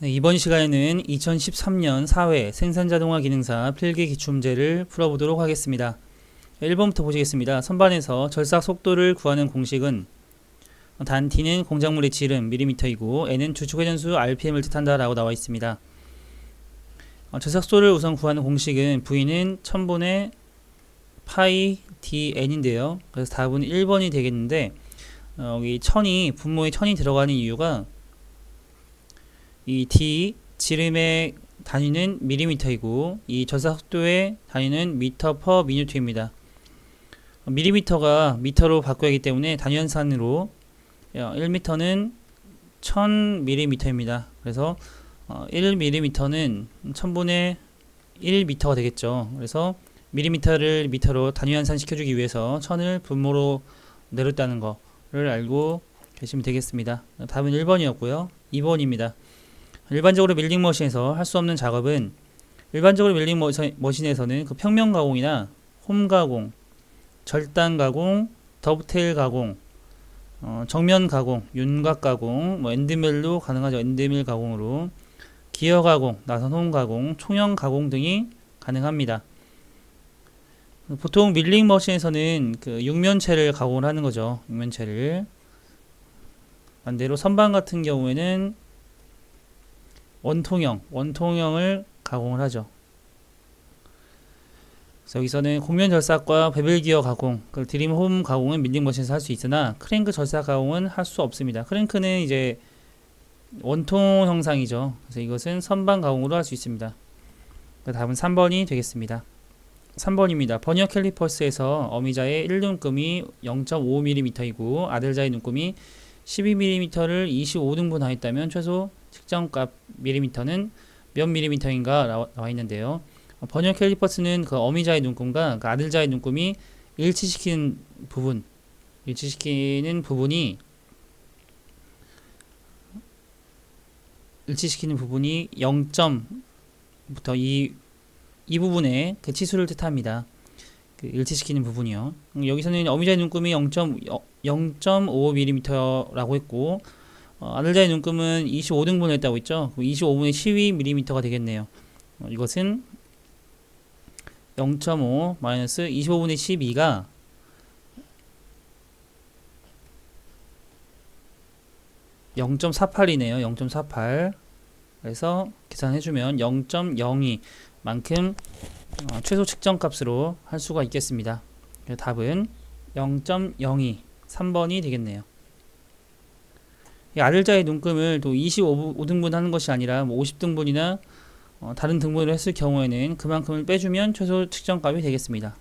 네, 이번 시간에는 2013년 4회 생산자동화 기능사 필기 기출문제를 풀어보도록 하겠습니다. 1번부터 보시겠습니다. 선반에서 절삭 속도를 구하는 공식은 단 D는 공작물의 질은 mm이고 N은 주축 회전수 rpm을 뜻한다 라고 나와 있습니다. 절삭 속도를 우선 구하는 공식은 V는 1000분의 파이 dn인데요. 그래서 답은 1번이 되겠는데 여기 1000이 분모에 1000이 들어가는 이유가 이 D 지름의 단위는 밀리미터이고 이 절삭 속도의 단위는 미터 퍼 미니트입니다. 밀리미터가 미터로 바꿔야 하기 때문에 단위환산으로 1미터는 1000mm입니다. 그래서 1mm는 1000분의 1미터가 되겠죠. 그래서 밀리미터를 미터로 단위환산 시켜주기 위해서 1000을 분모로 내렸다는 거를 알고 계시면 되겠습니다. 답은 1번이었고요. 2번입니다. 일반적으로 밀링머신에서 할 수 없는 작업은 일반적으로 밀링머신에서는 그 평면 가공이나 홈 가공, 절단 가공, 더브테일 가공, 정면 가공, 윤곽 가공, 엔드밀로 가능하죠. 엔드밀 가공으로 기어 가공, 나선 홈 가공, 총형 가공 등이 가능합니다. 보통 밀링머신에서는 그 육면체를 가공을 하는 거죠. 육면체를 반대로 선반 같은 경우에는 원통형을 가공을 하죠. 그래서 여기서는 곡면 절삭과 베벨 기어 가공, 드림 홈 가공은 밀링머신에서 할 수 있으나 크랭크 절삭 가공은 할 수 없습니다. 크랭크는 이제 원통 형상이죠. 그래서 이것은 선반 가공으로 할 수 있습니다. 답은 3번이 되겠습니다. 3번입니다. 버니어 캘리퍼스에서 어미자의 1눈금이 0.5mm이고 아들자의 눈금이 12mm를 25등분 하였다면 최소 측정값 밀리미터는 몇 밀리미터인가 나와 있는데요. 버니어 캘리퍼스는 그 어미자의 눈금과 그 아들자의 눈금이 일치시키는 부분이 0점부터 이 부분의 그 치수를 뜻합니다. 그 일치시키는 부분이요. 여기서는 어미자의 눈금이 0.5mm라고 했고 아들자의 눈금은 25등분을 했다고 했죠. 25분의 12mm가 되겠네요. 이것은 0.5 마이너스 25분의 12가 0.48이네요. 0.48. 그래서 계산해주면 0.02 만큼 최소 측정값으로 할 수가 있겠습니다. 답은 0.02 3번이 되겠네요. 이 아들자의 눈금을 또 25등분 하는 것이 아니라 50등분이나 다른 등분을 했을 경우에는 그만큼을 빼주면 최소 측정값이 되겠습니다.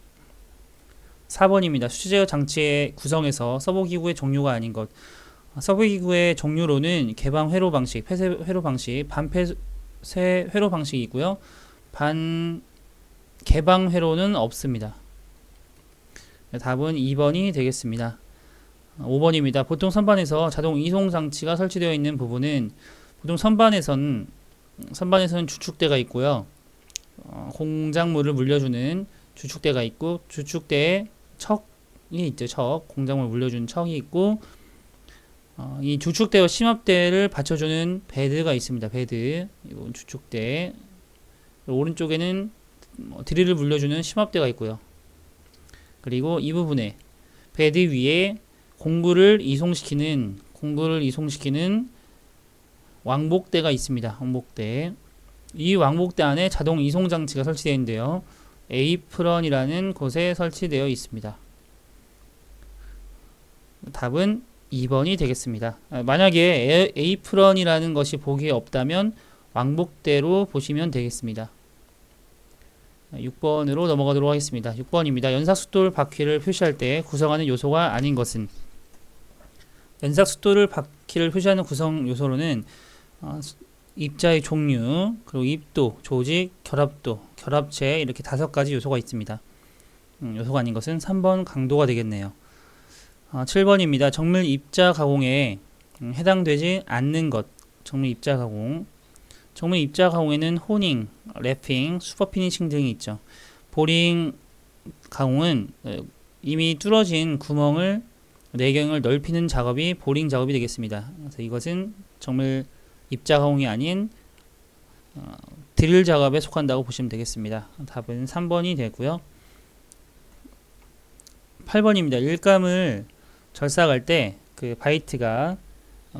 4번입니다. 수제어 장치의 구성에서 서버기구의 종류가 아닌 것. 서버기구의 종류로는 개방 회로 방식, 폐쇄 회로 방식, 반폐쇄 회로 방식이 있고요. 반 개방 회로는 없습니다. 답은 2번이 되겠습니다. 5번입니다. 보통 선반에서 자동 이송 장치가 설치되어 있는 부분은 보통 선반에서는 주축대가 있고요. 공작물을 물려주는 주축대가 있고 주축대에 척이 있죠. 공작물 물려주는 척이 있고 이 주축대와 심압대를 받쳐주는 베드가 있습니다. 베드 이건 주축대. 오른쪽에는 드릴을 물려주는 심압대가 있고요. 그리고 이 부분에 베드 위에 공구를 이송시키는 왕복대가 있습니다. 왕복대. 이 왕복대 안에 자동 이송 장치가 설치되어 있는데요. 에이프런이라는 곳에 설치되어 있습니다. 답은 2번이 되겠습니다. 만약에 에이프런이라는 것이 보기에 없다면 왕복대로 보시면 되겠습니다. 6번으로 넘어가도록 하겠습니다. 6번입니다. 연삭숫돌 바퀴를 표시할 때 구성하는 요소가 아닌 것은 연삭숫돌 바퀴를 표시하는 구성 요소로는 입자의 종류, 그리고 입도, 조직, 결합도, 결합체 이렇게 5가지 요소가 있습니다. 요소가 아닌 것은 3번 강도가 되겠네요. 7번입니다. 정밀 입자 가공에 해당되지 않는 것. 정밀 입자 가공. 정밀 입자 가공에는 호닝, 래핑, 슈퍼피니싱 등이 있죠. 보링 가공은 이미 뚫어진 구멍을 내경을 넓히는 작업이 보링 작업이 되겠습니다. 그래서 이것은 정밀 입자 가공이 아닌 드릴 작업에 속한다고 보시면 되겠습니다. 답은 3번이 되고요. 8번입니다. 일감을 절삭할 때 그 바이트가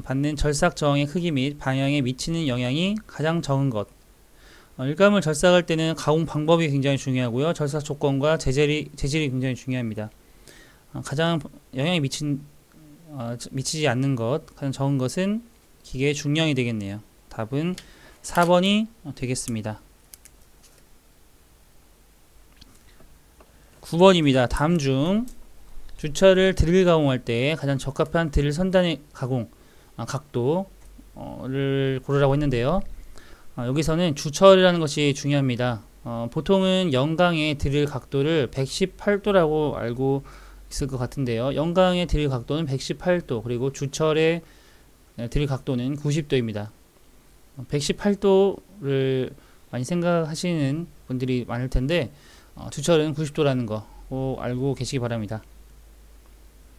받는 절삭 저항의 크기 및 방향에 미치는 영향이 가장 적은 것. 일감을 절삭할 때는 가공 방법이 굉장히 중요하고요. 절삭 조건과 재질이 굉장히 중요합니다. 가장 영향이 미치지 않는 것, 가장 적은 것은 기계의 중량이 되겠네요. 답은 4번이 되겠습니다. 9번입니다. 다음 중 주철을 드릴 가공할 때 가장 적합한 드릴 선단의 가공 각도를 고르라고 했는데요. 여기서는 주철이라는 것이 중요합니다. 보통은 영광의 드릴 각도를 118도라고 알고 있을 것 같은데요. 영광의 드릴 각도는 118도, 그리고 주철의 드릴 각도는 90도입니다. 118도를 많이 생각하시는 분들이 많을 텐데 주철은 90도라는 거 알고 계시기 바랍니다.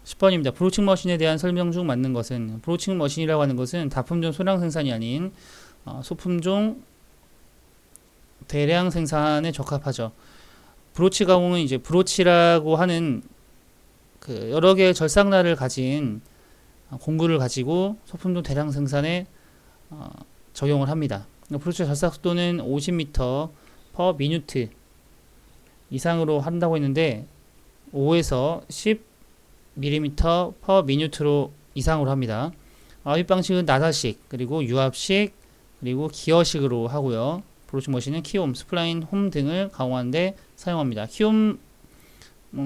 10번입니다. 브로칭 머신에 대한 설명 중 맞는 것은, 브로칭 머신이라고 하는 것은 다품종 소량 생산이 아닌 소품종 대량 생산에 적합하죠. 브로치 가공은 이제 브로치라고 하는 그 여러 개의 절삭날을 가진 공구를 가지고 소품종 대량 생산에 적용을 합니다. 브로치 절삭 속도는 50m per minute 이상으로 한다고 했는데 5에서 10mm per minute로 이상으로 합니다. 압입 방식은 나사식, 그리고 유압식, 그리고 기어식으로 하고요. 브로칭 머신은 키홈, 스플라인 홈 등을 가공하는데 사용합니다.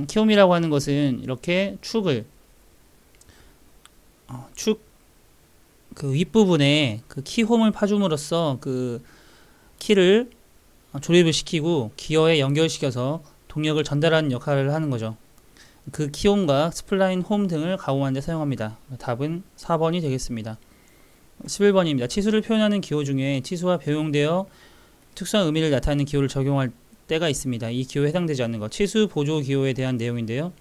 키홈이라고 하는 것은 이렇게 그 윗부분에 그 키홈을 파줌으로써 그 키를 조립을 시키고 기어에 연결시켜서 동력을 전달하는 역할을 하는 거죠. 그 키홈과 스플라인 홈 등을 가공하는 데 사용합니다. 답은 4번이 되겠습니다. 11번입니다. 치수를 표현하는 기호 중에 치수와 배용되어 특수한 의미를 나타내는 기호를 적용할 때가 있습니다. 이 기호에 해당되지 않는 것. 치수 보조 기호에 대한 내용인데요.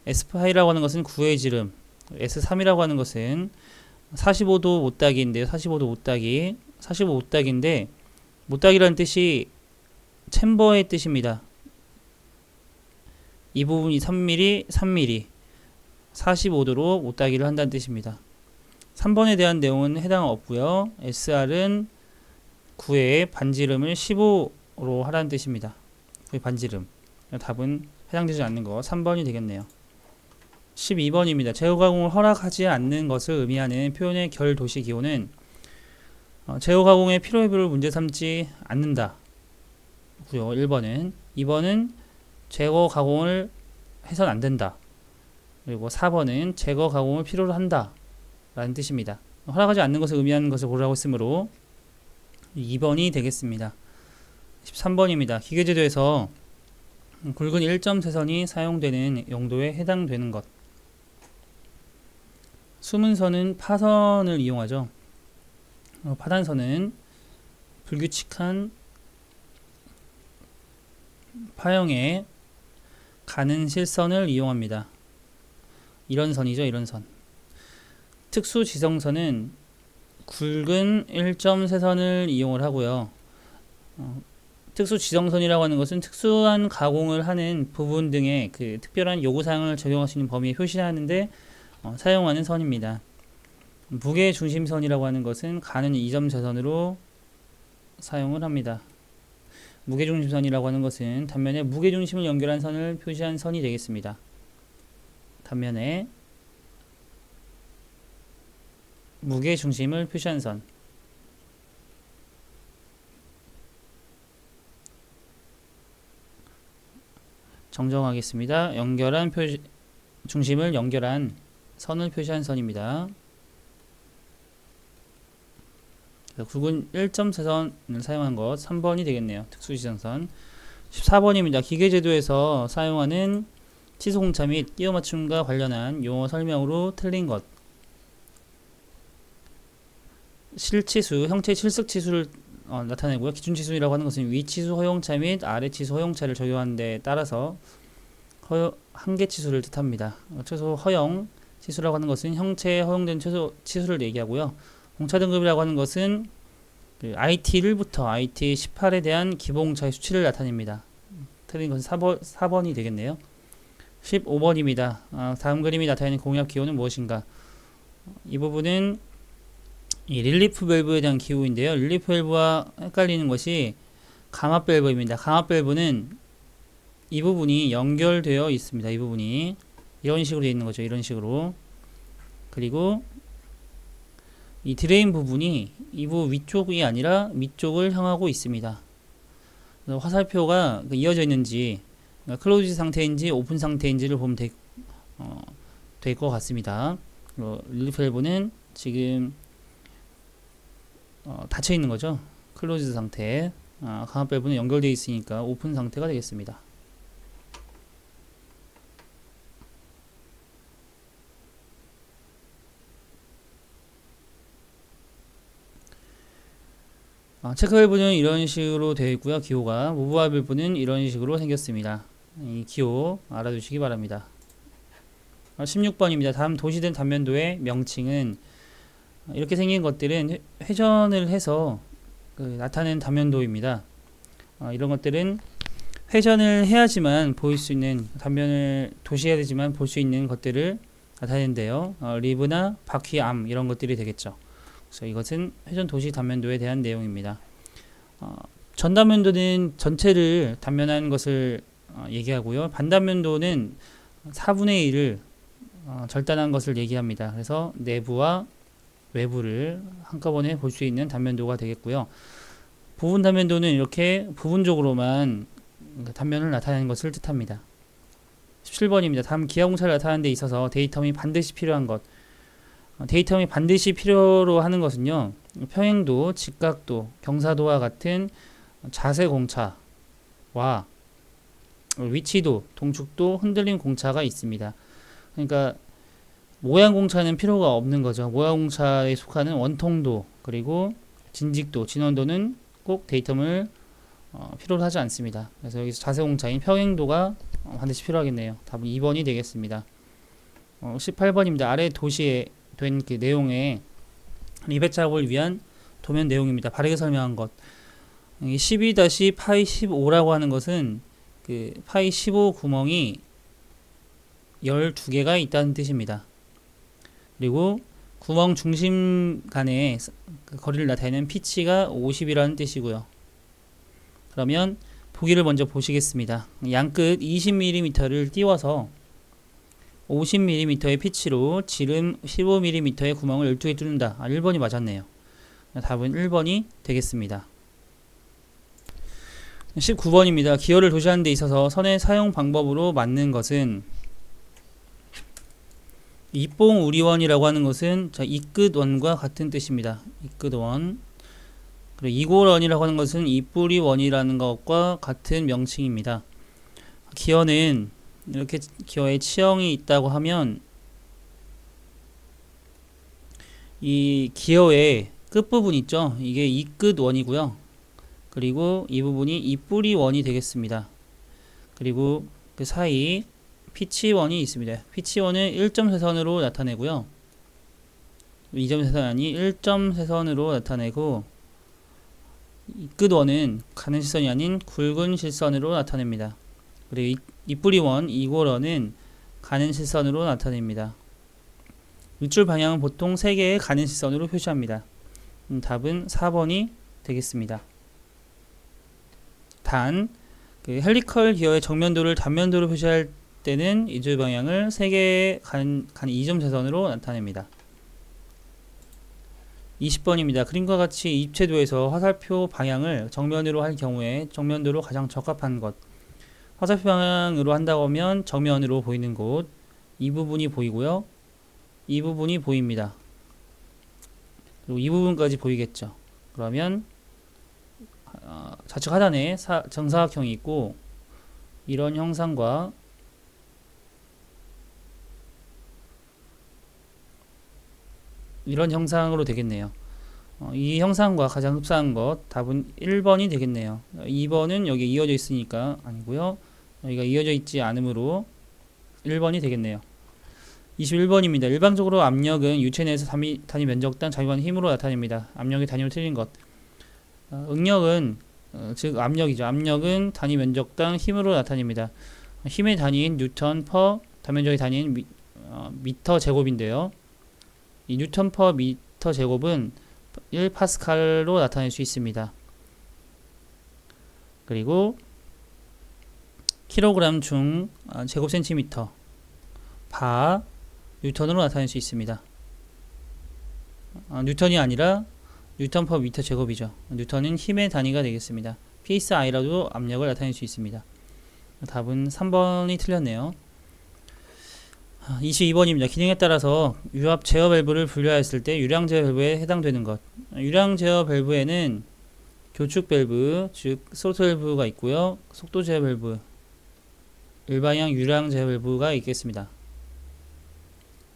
S8이라고 하는 것은 구의 지름, S3이라고 하는 것은 45도 못따기인데요. 45도 못따기. 45 못따기인데 못따기라는 뜻이 챔버의 뜻입니다. 이 부분이 3mm, 3mm, 45도로 못따기를 한다는 뜻입니다. 3번에 대한 내용은 해당 없고요. SR은 9의 반지름을 15로 하라는 뜻입니다. 9의 반지름. 답은 해당되지 않는 거 3번이 되겠네요. 12번입니다. 제어 가공을 허락하지 않는 것을 의미하는 표현의 결도시 기호는 제어 가공의 필요 여부를 문제 삼지 않는다. 1번은 2번은 제거 가공을 해선 안 된다. 그리고 4번은 제거 가공을 필요로 한다 라는 뜻입니다. 허락하지 않는 것을 의미하는 것을 고르라고 했으므로 2번이 되겠습니다. 13번입니다. 기계제도에서 굵은 1.3선이 사용되는 용도에 해당되는 것. 수문선은 파선을 이용하죠. 파단선은 불규칙한 파형의 가는 실선을 이용합니다. 이런 선이죠. 이런 선. 특수 지성선은 굵은 1.3선을 이용을 하고요. 특수 지정선이라고 하는 것은 특수한 가공을 하는 부분 등의 그 특별한 요구사항을 적용할 수 있는 범위에 표시하는데 사용하는 선입니다. 무게 중심선이라고 하는 것은 가는 2.3선으로 사용을 합니다. 무게중심선이라고 하는 것은 단면에 무게중심을 연결한 선을 표시한 선이 되겠습니다. 단면에 무게중심을 표시한 선. 정정하겠습니다. 중심을 연결한 선을 표시한 선입니다. 굵은 1.3선을 사용한 것 3번이 되겠네요. 특수지정선. 14번입니다. 기계제도에서 사용하는 치수공차 및 끼워 맞춤과 관련한 용어 설명으로 틀린 것. 실치수, 형체 실습치수를 나타내고요. 기준치수라고 하는 것은 위치수 허용차 및 아래치수 허용차를 적용하는 데 따라서 한계치수를 뜻합니다. 최소 허용 치수라고 하는 것은 형체에 허용된 최소 치수를 얘기하고요. 공차 등급이라고 하는 것은 그 IT1부터 IT18에 대한 기본공차의 수치를 나타냅니다. 틀린 것은 4번이 되겠네요. 15번입니다. 다음 그림이 나타내는 공압 기호는 무엇인가? 이 부분은 이 릴리프 밸브에 대한 기호인데요. 릴리프 밸브와 헷갈리는 것이 감압 밸브입니다. 감압 밸브는 이 부분이 연결되어 있습니다. 이 부분이 이런 식으로 되어 있는 거죠. 이런 식으로. 그리고 이 드레인 부분이 이 부분 위쪽이 아니라 밑쪽을 향하고 있습니다. 그래서 화살표가 이어져 있는지 그러니까 클로즈 상태인지 오픈 상태인지를 보면 될 것 같습니다. 릴리프 밸브는 지금 닫혀 있는 거죠. 클로즈 상태. 감압 밸브는 연결되어 있으니까 오픈 상태가 되겠습니다. 체크 밸브는 이런 식으로 되어 있고요. 기호가 무브와 밸브는 이런 식으로 생겼습니다. 이 기호 알아두시기 바랍니다. 16번입니다. 다음 도시된 단면도의 명칭은 이렇게 생긴 것들은 회전을 해서 나타낸 단면도입니다. 이런 것들은 회전을 해야지만 보일 수 있는 단면을 도시해야 되지만 볼 수 있는 것들을 나타내는데요. 리브나 바퀴 암 이런 것들이 되겠죠. 그래서 이것은 회전 도시 단면도에 대한 내용입니다. 전단면도는 전체를 단면한 것을 얘기하고요. 반단면도는 4분의 1을 절단한 것을 얘기합니다. 그래서 내부와 외부를 한꺼번에 볼 수 있는 단면도가 되겠고요. 부분 단면도는 이렇게 부분적으로만 단면을 나타내는 것을 뜻합니다. 17번입니다. 다음 기하공사를 나타내는 데 있어서 데이텀이 반드시 필요한 것. 데이텀이 반드시 필요로 하는 것은요. 평행도, 직각도, 경사도와 같은 자세 공차와 위치도, 동축도, 흔들림 공차가 있습니다. 그러니까 모양 공차는 필요가 없는 거죠. 모양 공차에 속하는 원통도 그리고 진직도, 진원도는 꼭 데이텀을 필요로 하지 않습니다. 그래서 여기서 자세 공차인 평행도가 반드시 필요하겠네요. 답은 2번이 되겠습니다. 18번입니다. 아래 도시에 된 그 내용의 리벳 작업을 위한 도면 내용입니다. 바르게 설명한 것. 12-파이 15라고 하는 것은 그 파이 15 구멍이 12개가 있다는 뜻입니다. 그리고 구멍 중심 간의 그 거리를 나타내는 피치가 50이라는 뜻이고요. 그러면 보기를 먼저 보시겠습니다. 양끝 20mm를 띄워서 50mm의 피치로 지름 15mm의 구멍을 12개 뚫는다. 1번이 맞았네요. 답은 1번이 되겠습니다. 19번입니다. 기어를 도시하는 데 있어서 선의 사용 방법으로 맞는 것은 입봉 우리원이라고 하는 것은 이끝원과 같은 뜻입니다. 이끝원. 그리고 이골원이라고 하는 것은 이뿌리원이라는 것과 같은 명칭입니다. 기어는 이렇게 기어에 치형이 있다고 하면 이 기어의 끝부분 있죠. 이게 이끝원이고요. 그리고 이 부분이 이뿌리원이 되겠습니다. 그리고 그 사이 피치원이 있습니다. 피치원은 1.세선으로 나타내고요. 2.세선이 아니 1.세선으로 나타내고 이끝원은 가는 실선이 아닌 굵은 실선으로 나타냅니다. 그리고 이뿌리원, 이골원은 가는 실선으로 나타냅니다. 밑줄 방향은 보통 3개의 가는 실선으로 표시합니다. 답은 4번이 되겠습니다. 단, 그 헬리컬 기어의 정면도를 단면도로 표시할 때는 이줄 방향을 3개의 간 2점세선으로 나타냅니다. 20번입니다. 그림과 같이 입체도에서 화살표 방향을 정면으로 할 경우에 정면도로 가장 적합한 것. 화살표 방향으로 한다고 하면 정면으로 보이는 곳, 이 부분이 보이고요. 이 부분이 보입니다. 그리고 이 부분까지 보이겠죠. 그러면 좌측 하단에 정사각형이 있고 이런 형상과 이런 형상으로 되겠네요. 이 형상과 가장 흡사한 것 답은 1번이 되겠네요. 2번은 여기 이어져 있으니까 아니고요. 여기가 이어져 있지 않으므로 1번이 되겠네요. 21번입니다. 일반적으로 압력은 유체 내에서 단위 면적당 자유한 힘으로 나타냅니다. 압력의 단위로 틀린 것. 응력은 즉 압력이죠. 압력은 단위 면적당 힘으로 나타냅니다. 힘의 단위인 뉴턴 퍼 단면적의 단위인 미터 제곱인데요. 이 뉴턴 퍼 미터 제곱은 1파스칼로 나타낼 수 있습니다. 그리고 킬로그램 중 제곱 센티미터 바 뉴턴으로 나타낼 수 있습니다. 뉴턴이 아니라 뉴턴 퍼 미터 제곱이죠. 뉴턴은 힘의 단위가 되겠습니다. psi라도 압력을 나타낼 수 있습니다. 답은 3번이 틀렸네요. 22번입니다. 기능에 따라서 유압 제어 밸브를 분류하였을 때 유량 제어 밸브에 해당되는 것. 유량 제어 밸브에는 교축 밸브, 즉 스로틀 밸브가 있고요. 속도 제어 밸브, 일반형 유량 제어 밸브가 있겠습니다.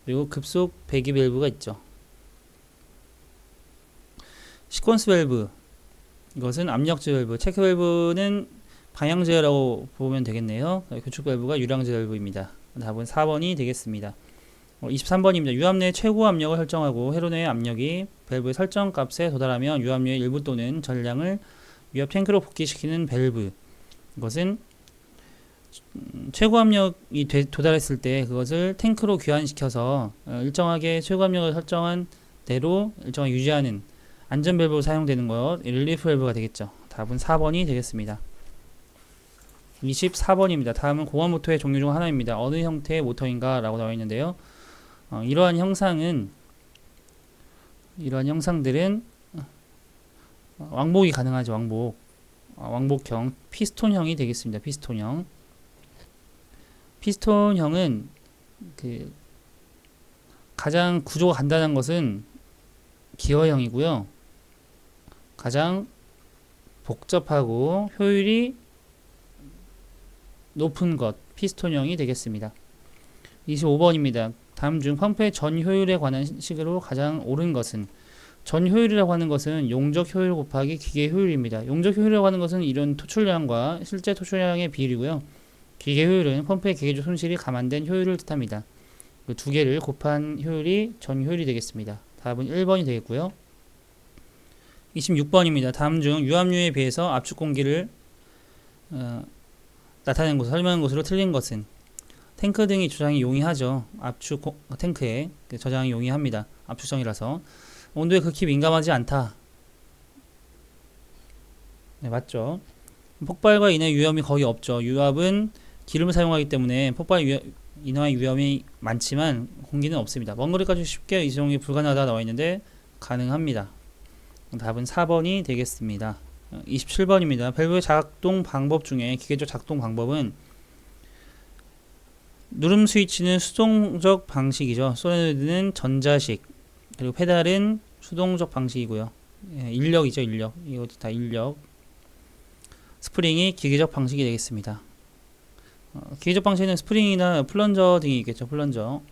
그리고 급속 배기 밸브가 있죠. 시퀀스 밸브, 이것은 압력 제어 밸브, 체크 밸브는 방향 제어라고 보면 되겠네요. 교축 밸브가 유량 제어 밸브입니다. 답은 4번이 되겠습니다. 23번입니다. 유압 내 최고 압력을 설정하고 회로 내의 압력이 밸브의 설정 값에 도달하면 유압류의 일부 또는 전량을 유압 탱크로 복귀시키는 밸브. 이것은 최고 압력이 도달했을 때 그것을 탱크로 귀환시켜서 일정하게 최고 압력을 설정한 대로 일정하게 유지하는 안전 밸브로 사용되는 것, 릴리프 밸브가 되겠죠. 답은 4번이 되겠습니다. 24번입니다. 다음은 공원 모터의 종류 중 하나입니다. 어느 형태의 모터인가? 라고 나와 있는데요. 이러한 형상들은 왕복이 가능하죠. 왕복형 피스톤형이 되겠습니다. 피스톤형은 가장 구조가 간단한 것은 기어형이고요. 가장 복잡하고 효율이 높은 것, 피스톤형이 되겠습니다. 25번입니다. 다음 중 펌프의 전 효율에 관한 식으로 가장 옳은 것은, 전 효율이라고 하는 것은 용적 효율 곱하기 기계 효율입니다. 용적 효율이라고 하는 것은 이런 토출량과 실제 토출량의 비율이고요. 기계 효율은 펌프의 기계적 손실이 감안된 효율을 뜻합니다. 그 두 개를 곱한 효율이 전 효율이 되겠습니다. 답은 1번이 되겠고요. 26번입니다. 다음 중 유압류에 비해서 압축 공기를 나타낸 곳, 설명한 것으로 틀린 것은, 탱크 등의 저장이 용이하죠. 압축 탱크에 저장이 용이합니다. 압축성이라서. 온도에 극히 민감하지 않다. 네, 맞죠. 폭발과 인해 위험이 거의 없죠. 유압은 기름을 사용하기 때문에 폭발 인화의 위험이 많지만 공기는 없습니다. 먼 거리까지 쉽게 이동이 불가능하다 나와 있는데 가능합니다. 답은 4번이 되겠습니다. 27번입니다. 밸브의 작동 방법 중에 기계적 작동 방법은, 누름 스위치는 수동적 방식이죠. 소레노이드는 전자식, 그리고 페달은 수동적 방식이고요. 인력이죠. 이것도 다 인력. 스프링이 기계적 방식이 되겠습니다. 기계적 방식에는 스프링이나 플런저 등이 있겠죠. 플런저.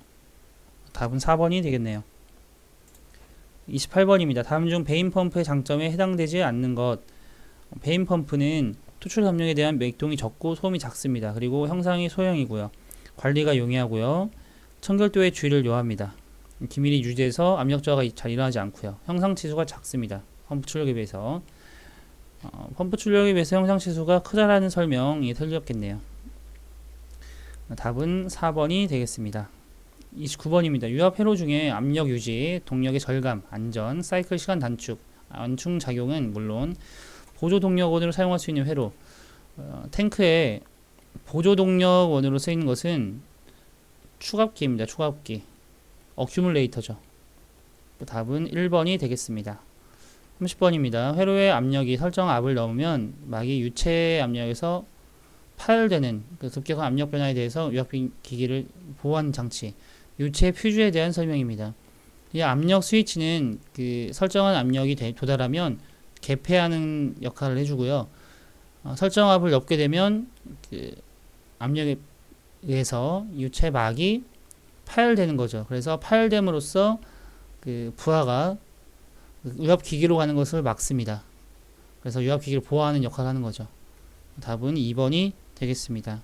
답은 4번이 되겠네요. 28번입니다. 다음 중 베인 펌프의 장점에 해당되지 않는 것. 베인 펌프는 투출 압력에 대한 맥동이 적고 소음이 작습니다. 그리고 형상이 소형이고요. 관리가 용이하고요. 청결도의 주의를 요합니다. 기밀이 유지돼서 압력 저하가 잘 일어나지 않고요. 형상 치수가 작습니다. 펌프 출력에 비해서. 펌프 출력에 비해서 형상 치수가 크다라는 설명이 틀렸겠네요. 답은 4번이 되겠습니다. 29번입니다. 유압 회로 중에 압력 유지, 동력의 절감, 안전, 사이클 시간 단축, 안충 작용은 물론 보조 동력원으로 사용할 수 있는 회로. 탱크에 보조 동력원으로 쓰이는 것은 추갑기입니다. 추갑기. 어큐뮬레이터죠. 답은 1번이 되겠습니다. 30번입니다. 회로의 압력이 설정 압을 넘으면 막이 유체 압력에서 파열되는 급격한 압력 변화에 대해서 유압 기기를 보호하는 장치, 유체 퓨즈에 대한 설명입니다. 이 압력 스위치는 설정한 압력이 도달하면 개폐하는 역할을 해주고요. 설정 압을 넘게 되면 압력에 의해서 유체 막이 파열되는 거죠. 그래서 파열됨으로써 부하가 유압 기기로 가는 것을 막습니다. 그래서 유압 기기를 보호하는 역할을 하는 거죠. 답은 2번이 되겠습니다.